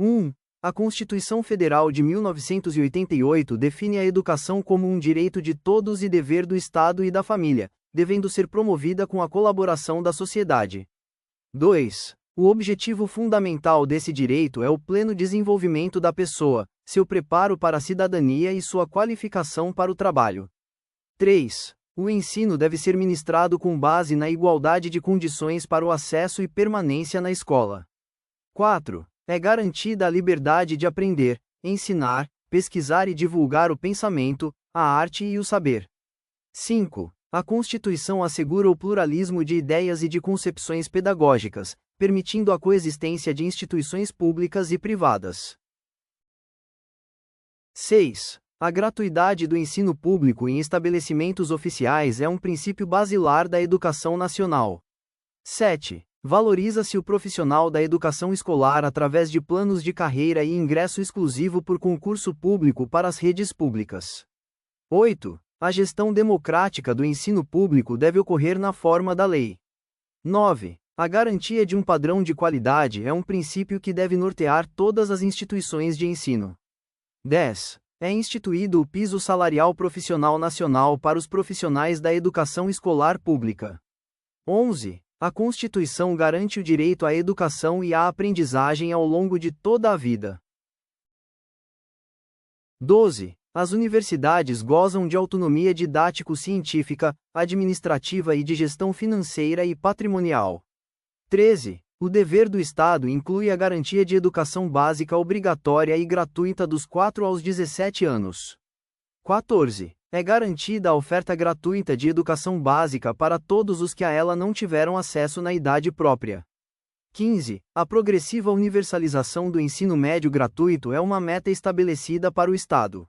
1. A Constituição Federal de 1988 define a educação como um direito de todos e dever do Estado e da família, devendo ser promovida com a colaboração da sociedade. 2. O objetivo fundamental desse direito é o pleno desenvolvimento da pessoa, seu preparo para a cidadania e sua qualificação para o trabalho. 3. O ensino deve ser ministrado com base na igualdade de condições para o acesso e permanência na escola. 4. É garantida a liberdade de aprender, ensinar, pesquisar e divulgar o pensamento, a arte e o saber. 5. A Constituição assegura o pluralismo de ideias e de concepções pedagógicas, permitindo a coexistência de instituições públicas e privadas. 6. A gratuidade do ensino público em estabelecimentos oficiais é um princípio basilar da educação nacional. 7. Valoriza-se o profissional da educação escolar através de planos de carreira e ingresso exclusivo por concurso público para as redes públicas. 8. A gestão democrática do ensino público deve ocorrer na forma da lei. 9. A garantia de um padrão de qualidade é um princípio que deve nortear todas as instituições de ensino. 10. É instituído o piso salarial profissional nacional para os profissionais da educação escolar pública. 11. A Constituição garante o direito à educação e à aprendizagem ao longo de toda a vida. 12. As universidades gozam de autonomia didático-científica, administrativa e de gestão financeira e patrimonial. 13. O dever do Estado inclui a garantia de educação básica obrigatória e gratuita dos 4 aos 17 anos. 14. É garantida a oferta gratuita de educação básica para todos os que a ela não tiveram acesso na idade própria. 15. A progressiva universalização do ensino médio gratuito é uma meta estabelecida para o Estado.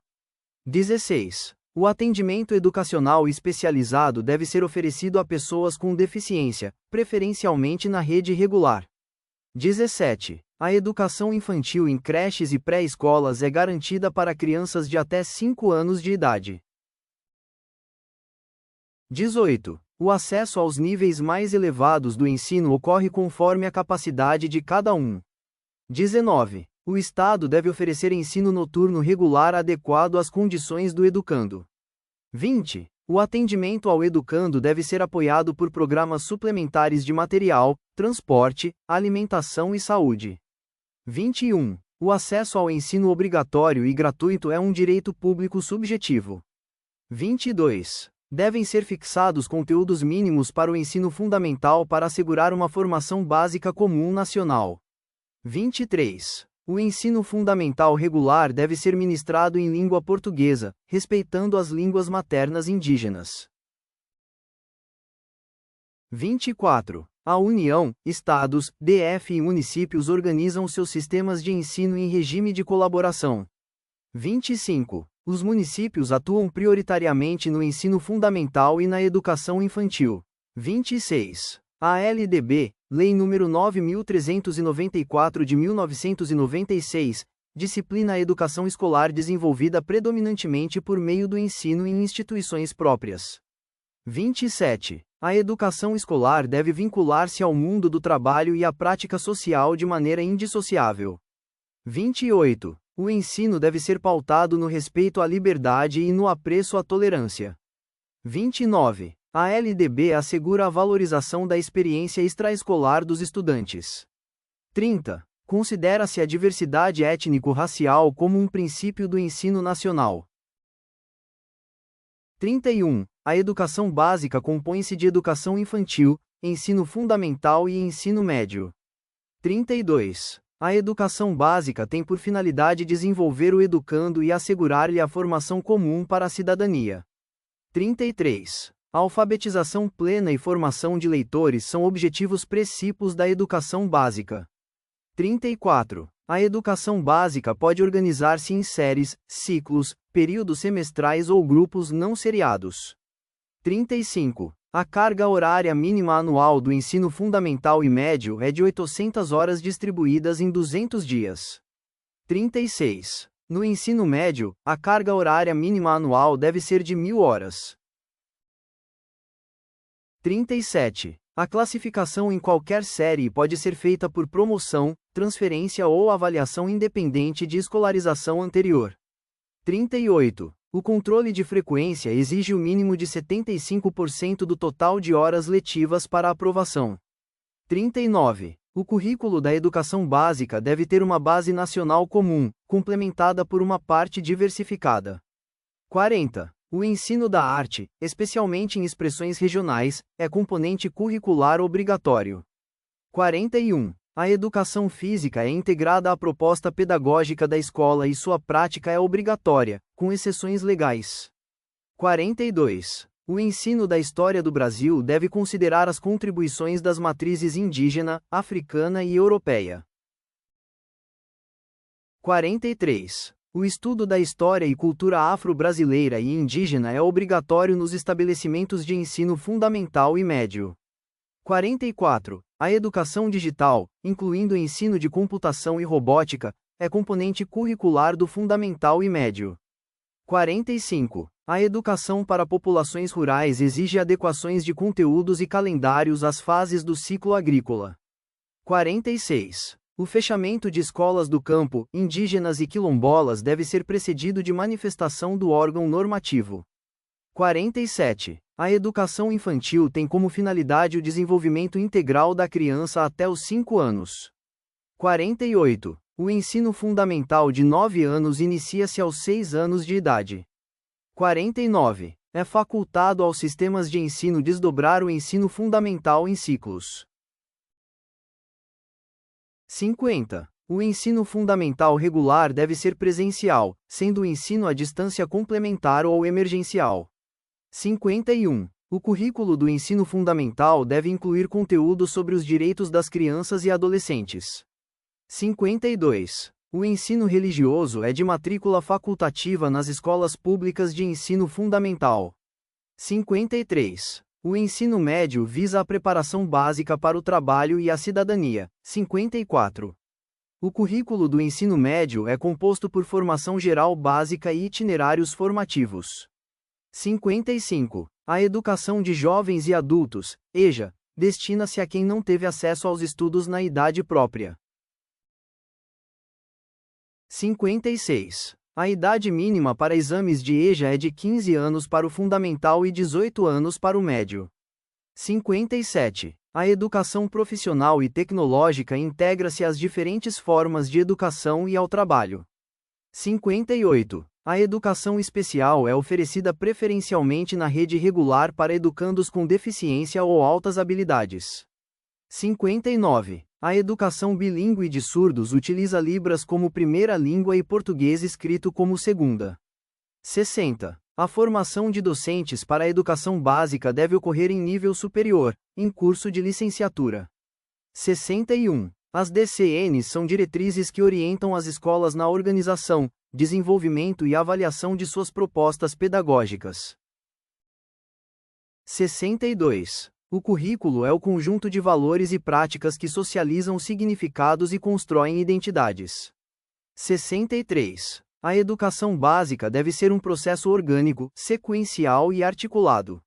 16. O atendimento educacional especializado deve ser oferecido a pessoas com deficiência, preferencialmente na rede regular. 17. A educação infantil em creches e pré-escolas é garantida para crianças de até 5 anos de idade. 18. O acesso aos níveis mais elevados do ensino ocorre conforme a capacidade de cada um. 19. O Estado deve oferecer ensino noturno regular adequado às condições do educando. 20. O atendimento ao educando deve ser apoiado por programas suplementares de material, transporte, alimentação e saúde. 21. O acesso ao ensino obrigatório e gratuito é um direito público subjetivo. 22. Devem ser fixados conteúdos mínimos para o ensino fundamental para assegurar uma formação básica comum nacional. 23. O ensino fundamental regular deve ser ministrado em língua portuguesa, respeitando as línguas maternas indígenas. 24. A União, Estados, DF e municípios organizam seus sistemas de ensino em regime de colaboração. 25. Os municípios atuam prioritariamente no ensino fundamental e na educação infantil. 26. A LDB, Lei nº 9.394 de 1996, disciplina a educação escolar desenvolvida predominantemente por meio do ensino em instituições próprias. 27. A educação escolar deve vincular-se ao mundo do trabalho e à prática social de maneira indissociável. 28. O ensino deve ser pautado no respeito à liberdade e no apreço à tolerância. 29. A LDB assegura a valorização da experiência extraescolar dos estudantes. 30. Considera-se a diversidade étnico-racial como um princípio do ensino nacional. 31. A educação básica compõe-se de educação infantil, ensino fundamental e ensino médio. 32. A educação básica tem por finalidade desenvolver o educando e assegurar-lhe a formação comum para a cidadania. 33. A alfabetização plena e formação de leitores são objetivos precípios da educação básica. 34. A educação básica pode organizar-se em séries, ciclos, períodos semestrais ou grupos não seriados. 35. A carga horária mínima anual do ensino fundamental e médio é de 800 horas distribuídas em 200 dias. 36. No ensino médio, a carga horária mínima anual deve ser de 1.000 horas. 37. A classificação em qualquer série pode ser feita por promoção, transferência ou avaliação independente de escolarização anterior. 38. O controle de frequência exige o mínimo de 75% do total de horas letivas para aprovação. 39. O currículo da educação básica deve ter uma base nacional comum, complementada por uma parte diversificada. 40. O ensino da arte, especialmente em expressões regionais, é componente curricular obrigatório. 41. A educação física é integrada à proposta pedagógica da escola e sua prática é obrigatória, com exceções legais. 42. O ensino da história do Brasil deve considerar as contribuições das matrizes indígena, africana e europeia. 43. O estudo da história e cultura afro-brasileira e indígena é obrigatório nos estabelecimentos de ensino fundamental e médio. 44. A educação digital, incluindo o ensino de computação e robótica, é componente curricular do fundamental e médio. 45. A educação para populações rurais exige adequações de conteúdos e calendários às fases do ciclo agrícola. 46. O fechamento de escolas do campo, indígenas e quilombolas deve ser precedido de manifestação do órgão normativo. 47. A educação infantil tem como finalidade o desenvolvimento integral da criança até os 5 anos. 48. O ensino fundamental de 9 anos inicia-se aos 6 anos de idade. 49. É facultado aos sistemas de ensino desdobrar o ensino fundamental em ciclos. 50. O ensino fundamental regular deve ser presencial, sendo o ensino à distância complementar ou emergencial. 51. O currículo do ensino fundamental deve incluir conteúdo sobre os direitos das crianças e adolescentes. 52. O ensino religioso é de matrícula facultativa nas escolas públicas de ensino fundamental. 53. O ensino médio visa a preparação básica para o trabalho e a cidadania. 54. O currículo do ensino médio é composto por formação geral básica e itinerários formativos. 55. A educação de jovens e adultos, EJA, destina-se a quem não teve acesso aos estudos na idade própria. 56. A idade mínima para exames de EJA é de 15 anos para o fundamental e 18 anos para o médio. 57. A educação profissional e tecnológica integra-se às diferentes formas de educação e ao trabalho. 58. A educação especial é oferecida preferencialmente na rede regular para educandos com deficiência ou altas habilidades. 59. A educação bilíngue de surdos utiliza Libras como primeira língua e português escrito como segunda. 60. A formação de docentes para a educação básica deve ocorrer em nível superior, em curso de licenciatura. 61. As DCNs são diretrizes que orientam as escolas na organização, desenvolvimento e avaliação de suas propostas pedagógicas. 62. O currículo é o conjunto de valores e práticas que socializam significados e constroem identidades. 63. A educação básica deve ser um processo orgânico, sequencial e articulado.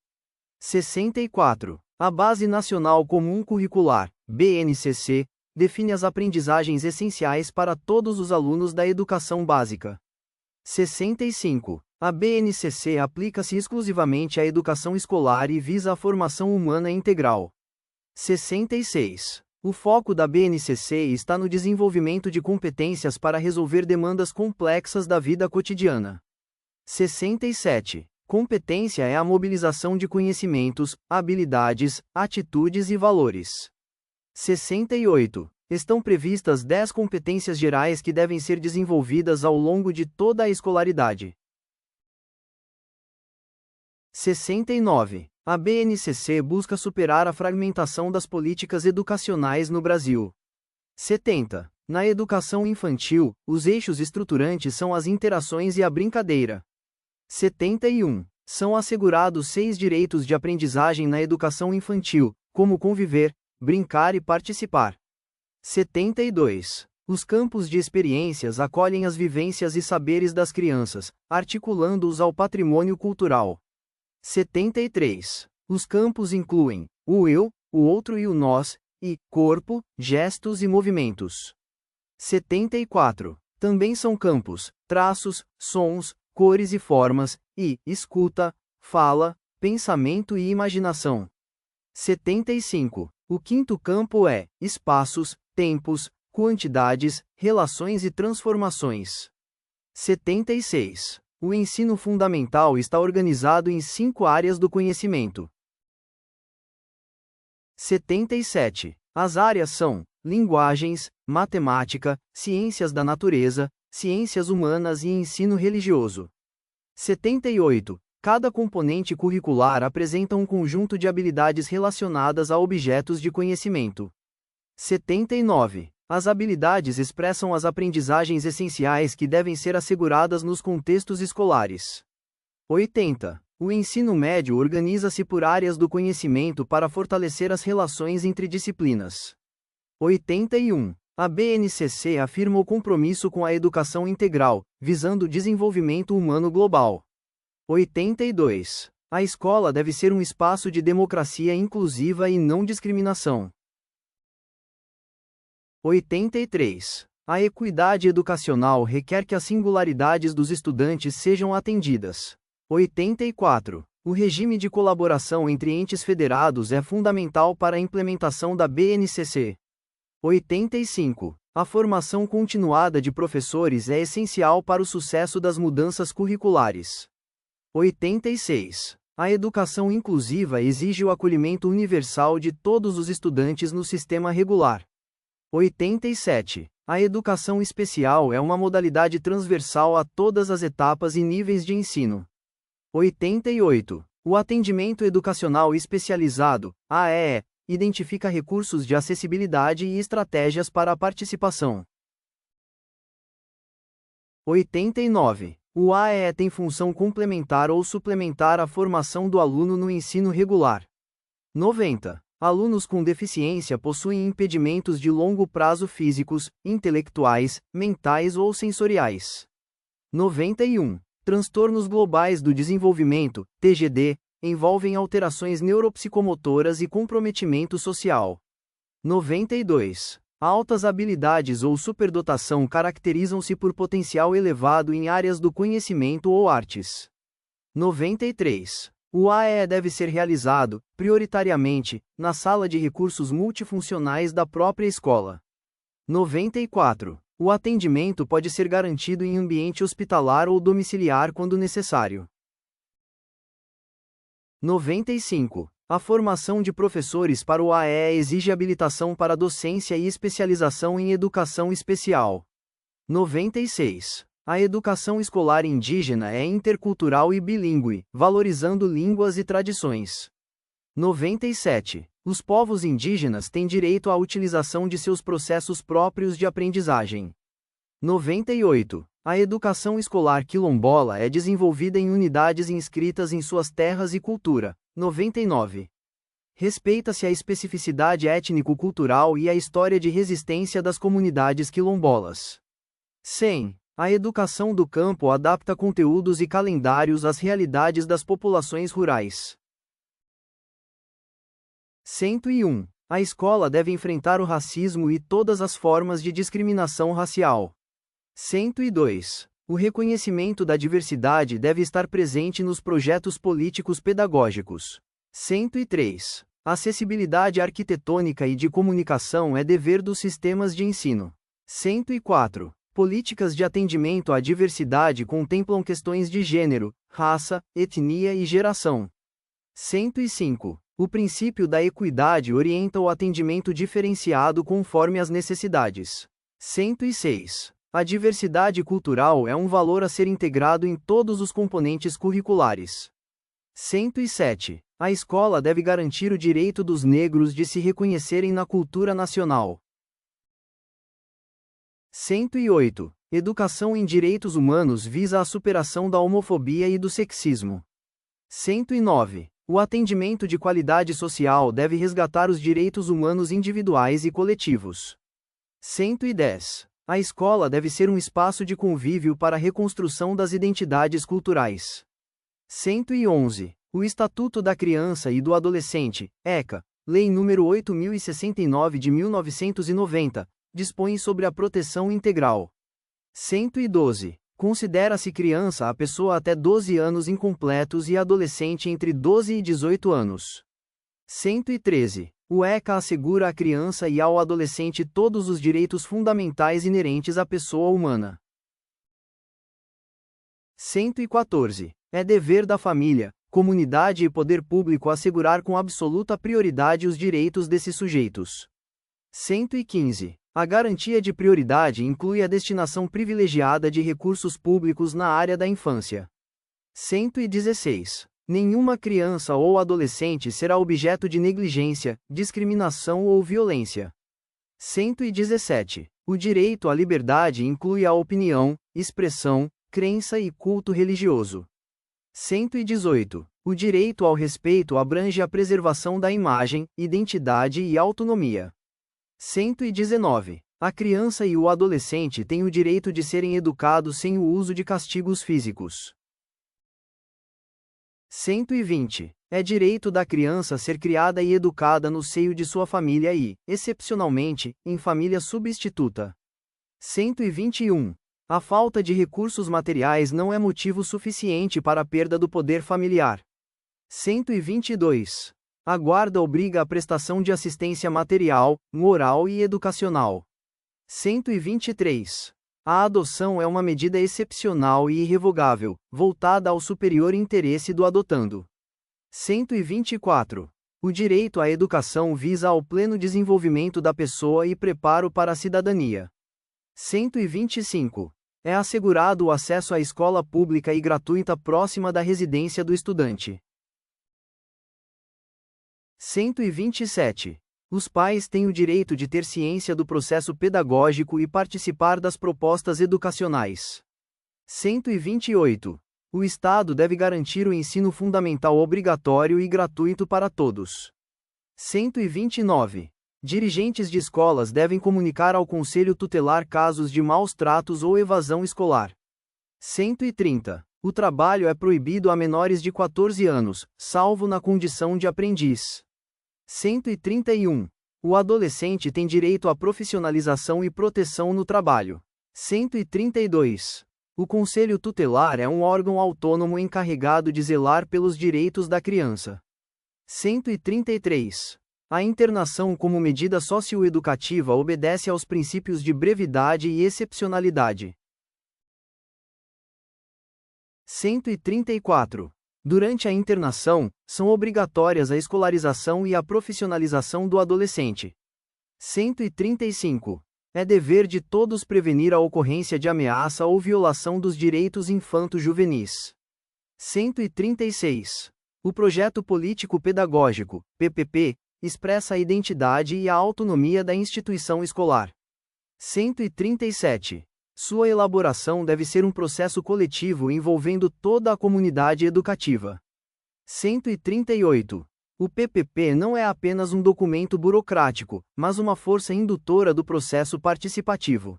64. A Base Nacional Comum Curricular, BNCC, define as aprendizagens essenciais para todos os alunos da educação básica. 65. A BNCC aplica-se exclusivamente à educação escolar e visa a formação humana integral. 66. O foco da BNCC está no desenvolvimento de competências para resolver demandas complexas da vida cotidiana. 67. Competência é a mobilização de conhecimentos, habilidades, atitudes e valores. 68. Estão previstas 10 competências gerais que devem ser desenvolvidas ao longo de toda a escolaridade. 69. A BNCC busca superar a fragmentação das políticas educacionais no Brasil. 70. Na educação infantil, os eixos estruturantes são as interações e a brincadeira. 71. São assegurados 6 direitos de aprendizagem na educação infantil, como conviver, brincar e participar. 72. Os campos de experiências acolhem as vivências e saberes das crianças, articulando-os ao patrimônio cultural. 73. Os campos incluem o eu, o outro e o nós, e corpo, gestos e movimentos. 74. Também são campos, traços, sons, cores e formas, e escuta, fala, pensamento e imaginação. 75. O quinto campo é espaços, tempos, quantidades, relações e transformações. 76. O ensino fundamental está organizado em 5 áreas do conhecimento. 77. As áreas são linguagens, matemática, ciências da natureza, ciências humanas e ensino religioso. 78. Cada componente curricular apresenta um conjunto de habilidades relacionadas a objetos de conhecimento. 79. As habilidades expressam as aprendizagens essenciais que devem ser asseguradas nos contextos escolares. 80. O ensino médio organiza-se por áreas do conhecimento para fortalecer as relações entre disciplinas. 81. A BNCC afirma o compromisso com a educação integral, visando o desenvolvimento humano global. 82. A escola deve ser um espaço de democracia inclusiva e não discriminação. 83. A equidade educacional requer que as singularidades dos estudantes sejam atendidas. 84. O regime de colaboração entre entes federados é fundamental para a implementação da BNCC. 85. A formação continuada de professores é essencial para o sucesso das mudanças curriculares. 86. A educação inclusiva exige o acolhimento universal de todos os estudantes no sistema regular. 87. A educação especial é uma modalidade transversal a todas as etapas e níveis de ensino. 88. O atendimento educacional especializado, AEE, identifica recursos de acessibilidade e estratégias para a participação. 89. O AEE tem função complementar ou suplementar à formação do aluno no ensino regular. 90. Alunos com deficiência possuem impedimentos de longo prazo físicos, intelectuais, mentais ou sensoriais. 91. Transtornos globais do desenvolvimento, TGD, envolvem alterações neuropsicomotoras e comprometimento social. 92. Altas habilidades ou superdotação caracterizam-se por potencial elevado em áreas do conhecimento ou artes. 93. O AEE deve ser realizado, prioritariamente, na sala de recursos multifuncionais da própria escola. 94. O atendimento pode ser garantido em ambiente hospitalar ou domiciliar quando necessário. 95. A formação de professores para o AEE exige habilitação para docência e especialização em educação especial. 96. A educação escolar indígena é intercultural e bilíngue, valorizando línguas e tradições. 97. Os povos indígenas têm direito à utilização de seus processos próprios de aprendizagem. 98. A educação escolar quilombola é desenvolvida em unidades inscritas em suas terras e cultura. 99. Respeita-se a especificidade étnico-cultural e a história de resistência das comunidades quilombolas. 100. A educação do campo adapta conteúdos e calendários às realidades das populações rurais. 101. A escola deve enfrentar o racismo e todas as formas de discriminação racial. 102. O reconhecimento da diversidade deve estar presente nos projetos políticos pedagógicos. 103. A acessibilidade arquitetônica e de comunicação é dever dos sistemas de ensino. 104. Políticas de atendimento à diversidade contemplam questões de gênero, raça, etnia e geração. 105. O princípio da equidade orienta o atendimento diferenciado conforme as necessidades. 106. A diversidade cultural é um valor a ser integrado em todos os componentes curriculares. 107. A escola deve garantir o direito dos negros de se reconhecerem na cultura nacional. 108. Educação em direitos humanos visa a superação da homofobia e do sexismo. 109. O atendimento de qualidade social deve resgatar os direitos humanos individuais e coletivos. 110. A escola deve ser um espaço de convívio para a reconstrução das identidades culturais. 111. O Estatuto da Criança e do Adolescente, ECA, Lei nº 8.069 de 1990, dispõe sobre a proteção integral. 112. Considera-se criança a pessoa até 12 anos incompletos e adolescente entre 12 e 18 anos. 113. O ECA assegura à criança e ao adolescente todos os direitos fundamentais inerentes à pessoa humana. 114. É dever da família, comunidade e poder público assegurar com absoluta prioridade os direitos desses sujeitos. 115. A garantia de prioridade inclui a destinação privilegiada de recursos públicos na área da infância. 116. Nenhuma criança ou adolescente será objeto de negligência, discriminação ou violência. 117. O direito à liberdade inclui a opinião, expressão, crença e culto religioso. 118. O direito ao respeito abrange a preservação da imagem, identidade e autonomia. 119. A criança e o adolescente têm o direito de serem educados sem o uso de castigos físicos. 120. É direito da criança ser criada e educada no seio de sua família e, excepcionalmente, em família substituta. 121. A falta de recursos materiais não é motivo suficiente para a perda do poder familiar. 122. A guarda obriga a prestação de assistência material, moral e educacional. 123. A adoção é uma medida excepcional e irrevogável, voltada ao superior interesse do adotando. 124. O direito à educação visa ao pleno desenvolvimento da pessoa e preparo para a cidadania. 125. É assegurado o acesso à escola pública e gratuita próxima da residência do estudante. 127. Os pais têm o direito de ter ciência do processo pedagógico e participar das propostas educacionais. 128. O Estado deve garantir o ensino fundamental obrigatório e gratuito para todos. 129. Dirigentes de escolas devem comunicar ao Conselho Tutelar casos de maus tratos ou evasão escolar. 130. O trabalho é proibido a menores de 14 anos, salvo na condição de aprendiz. 131. O adolescente tem direito à profissionalização e proteção no trabalho. 132. O Conselho Tutelar é um órgão autônomo encarregado de zelar pelos direitos da criança. 133. A internação como medida socioeducativa obedece aos princípios de brevidade e excepcionalidade. 134. Durante a internação, são obrigatórias a escolarização e a profissionalização do adolescente. 135. É dever de todos prevenir a ocorrência de ameaça ou violação dos direitos infanto-juvenis. 136. O projeto político-pedagógico, PPP, expressa a identidade e a autonomia da instituição escolar. 137. Sua elaboração deve ser um processo coletivo envolvendo toda a comunidade educativa. 138. O PPP não é apenas um documento burocrático, mas uma força indutora do processo participativo.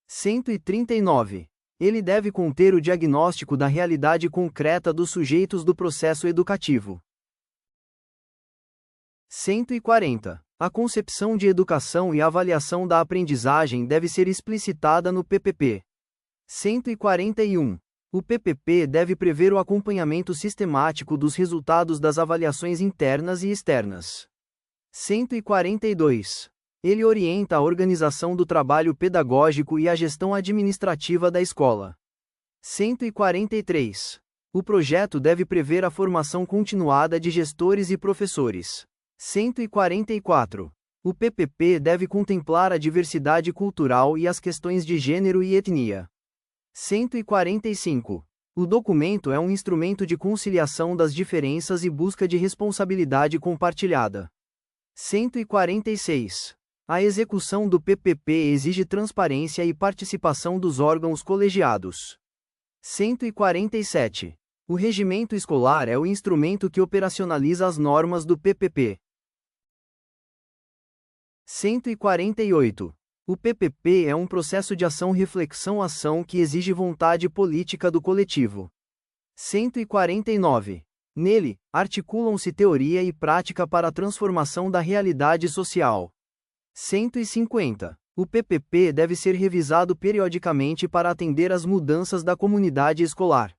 139. Ele deve conter o diagnóstico da realidade concreta dos sujeitos do processo educativo. 140. A concepção de educação e avaliação da aprendizagem deve ser explicitada no PPP. 141. O PPP deve prever o acompanhamento sistemático dos resultados das avaliações internas e externas. 142. Ele orienta a organização do trabalho pedagógico e a gestão administrativa da escola. 143. O projeto deve prever a formação continuada de gestores e professores. 144. O PPP deve contemplar a diversidade cultural e as questões de gênero e etnia. 145. O documento é um instrumento de conciliação das diferenças e busca de responsabilidade compartilhada. 146. A execução do PPP exige transparência e participação dos órgãos colegiados. 147. O regimento escolar é o instrumento que operacionaliza as normas do PPP. 148. O PPP é um processo de ação-reflexão-ação que exige vontade política do coletivo. 149. Nele, articulam-se teoria e prática para a transformação da realidade social. 150. O PPP deve ser revisado periodicamente para atender às mudanças da comunidade escolar.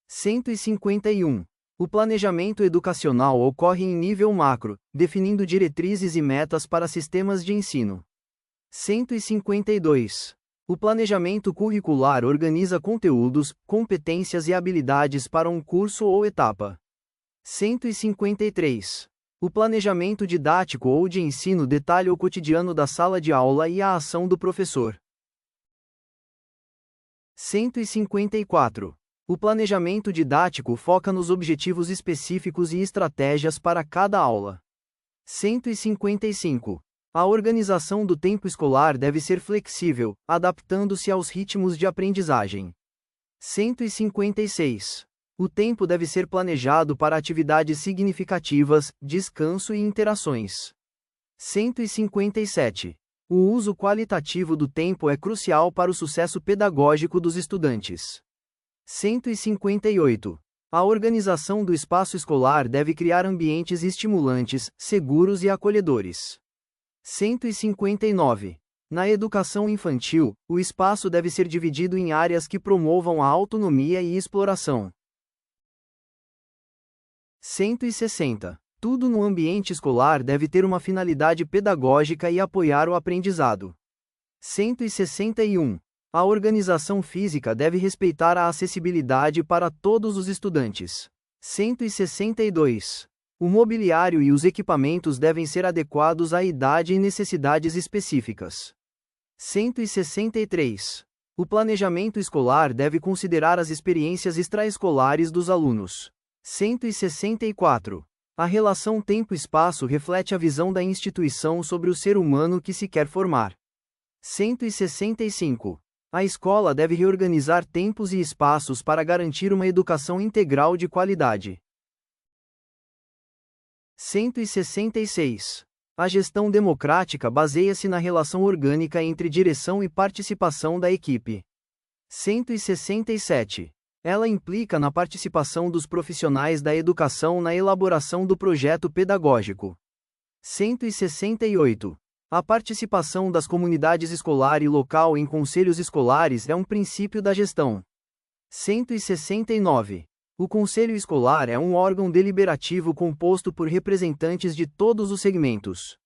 151. O planejamento educacional ocorre em nível macro, definindo diretrizes e metas para sistemas de ensino. 152. O planejamento curricular organiza conteúdos, competências e habilidades para um curso ou etapa. 153. O planejamento didático ou de ensino detalha o cotidiano da sala de aula e a ação do professor. 154. O planejamento didático foca nos objetivos específicos e estratégias para cada aula. 155. A organização do tempo escolar deve ser flexível, adaptando-se aos ritmos de aprendizagem. 156. O tempo deve ser planejado para atividades significativas, descanso e interações. 157. O uso qualitativo do tempo é crucial para o sucesso pedagógico dos estudantes. 158. A organização do espaço escolar deve criar ambientes estimulantes, seguros e acolhedores. 159. Na educação infantil, o espaço deve ser dividido em áreas que promovam a autonomia e exploração. 160. Tudo no ambiente escolar deve ter uma finalidade pedagógica e apoiar o aprendizado. 161. A organização física deve respeitar a acessibilidade para todos os estudantes. 162. O mobiliário e os equipamentos devem ser adequados à idade e necessidades específicas. 163. O planejamento escolar deve considerar as experiências extraescolares dos alunos. 164. A relação tempo-espaço reflete a visão da instituição sobre o ser humano que se quer formar. 165. A escola deve reorganizar tempos e espaços para garantir uma educação integral de qualidade. 166. A gestão democrática baseia-se na relação orgânica entre direção e participação da equipe. 167. Ela implica na participação dos profissionais da educação na elaboração do projeto pedagógico. 168. A participação das comunidades escolar e local em conselhos escolares é um princípio da gestão. 169. O conselho escolar é um órgão deliberativo composto por representantes de todos os segmentos.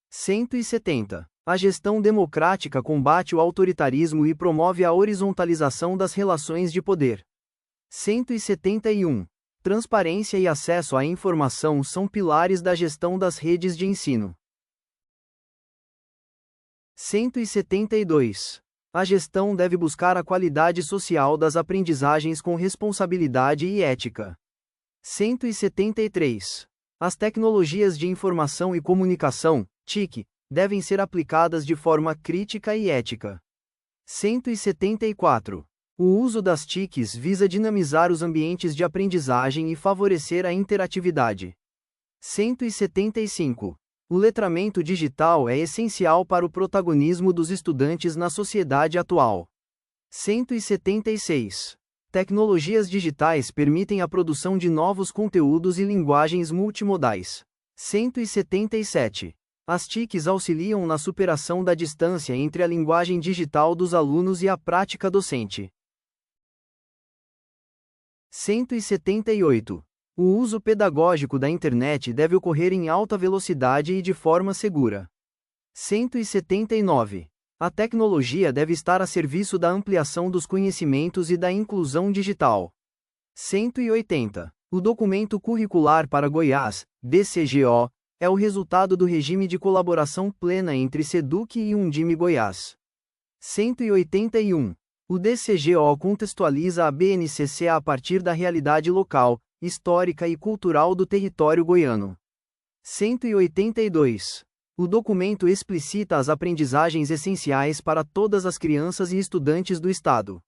170. A gestão democrática combate o autoritarismo e promove a horizontalização das relações de poder. 171. Transparência e acesso à informação são pilares da gestão das redes de ensino. 172. A gestão deve buscar a qualidade social das aprendizagens com responsabilidade e ética. 173. As tecnologias de informação e comunicação, TIC, devem ser aplicadas de forma crítica e ética. 174. O uso das TICs visa dinamizar os ambientes de aprendizagem e favorecer a interatividade. 175. O letramento digital é essencial para o protagonismo dos estudantes na sociedade atual. 176. Tecnologias digitais permitem a produção de novos conteúdos e linguagens multimodais. 177. As TICs auxiliam na superação da distância entre a linguagem digital dos alunos e a prática docente. 178. O uso pedagógico da internet deve ocorrer em alta velocidade e de forma segura. 179. A tecnologia deve estar a serviço da ampliação dos conhecimentos e da inclusão digital. 180. O documento curricular para Goiás, DCGO, é o resultado do regime de colaboração plena entre SEDUC e Undime Goiás. 181. O DCGO contextualiza a BNCC a partir da realidade local, histórica e cultural do território goiano. 182. O documento explicita as aprendizagens essenciais para todas as crianças e estudantes do Estado.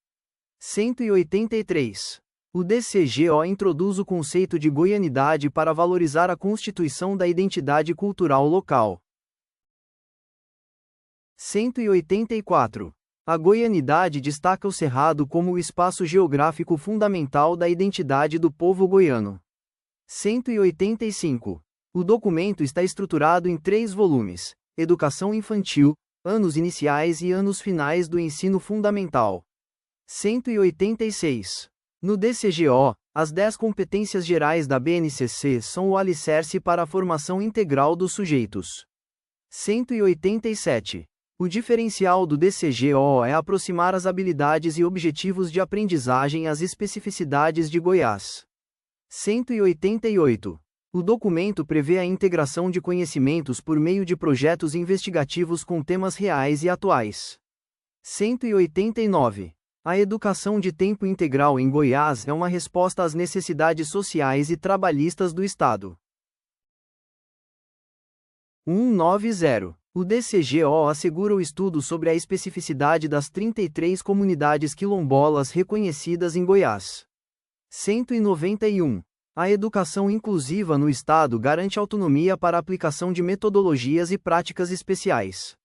183. O DCGO introduz o conceito de goianidade para valorizar a constituição da identidade cultural local. 184. A goianidade destaca o Cerrado como o espaço geográfico fundamental da identidade do povo goiano. 185. O documento está estruturado em 3 volumes: Educação Infantil, Anos Iniciais e Anos Finais do Ensino Fundamental. 186. No DCGO, as 10 competências gerais da BNCC são o alicerce para a formação integral dos sujeitos. 187. O diferencial do DCGO é aproximar as habilidades e objetivos de aprendizagem às especificidades de Goiás. 188. O documento prevê a integração de conhecimentos por meio de projetos investigativos com temas reais e atuais. 189. A educação de tempo integral em Goiás é uma resposta às necessidades sociais e trabalhistas do Estado. 190. O DCGO assegura o estudo sobre a especificidade das 33 comunidades quilombolas reconhecidas em Goiás. 191. A educação inclusiva no Estado garante autonomia para a aplicação de metodologias e práticas especiais.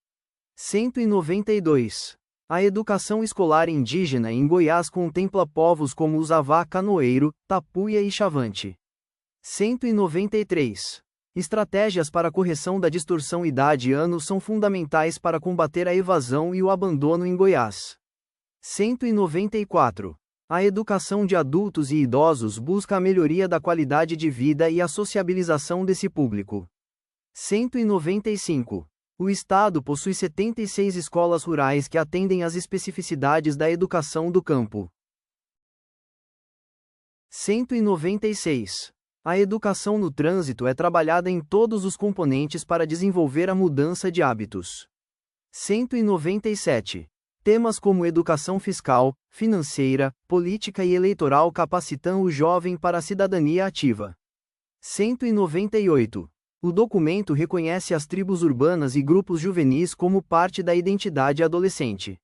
192. A educação escolar indígena em Goiás contempla povos como os Avá Canoeiro, Tapuia e Chavante. 193. Estratégias para a correção da distorção idade-ano são fundamentais para combater a evasão e o abandono em Goiás. 194. A educação de adultos e idosos busca a melhoria da qualidade de vida e a sociabilização desse público. 195. O Estado possui 76 escolas rurais que atendem às especificidades da educação do campo. 196. A educação no trânsito é trabalhada em todos os componentes para desenvolver a mudança de hábitos. 197. Temas como educação fiscal, financeira, política e eleitoral capacitam o jovem para a cidadania ativa. 198. O documento reconhece as tribos urbanas e grupos juvenis como parte da identidade adolescente.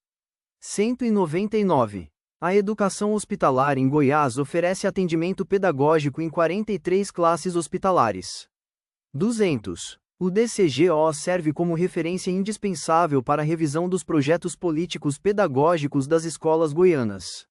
199. A educação hospitalar em Goiás oferece atendimento pedagógico em 43 classes hospitalares. 200. O DCGO serve como referência indispensável para a revisão dos projetos políticos pedagógicos das escolas goianas.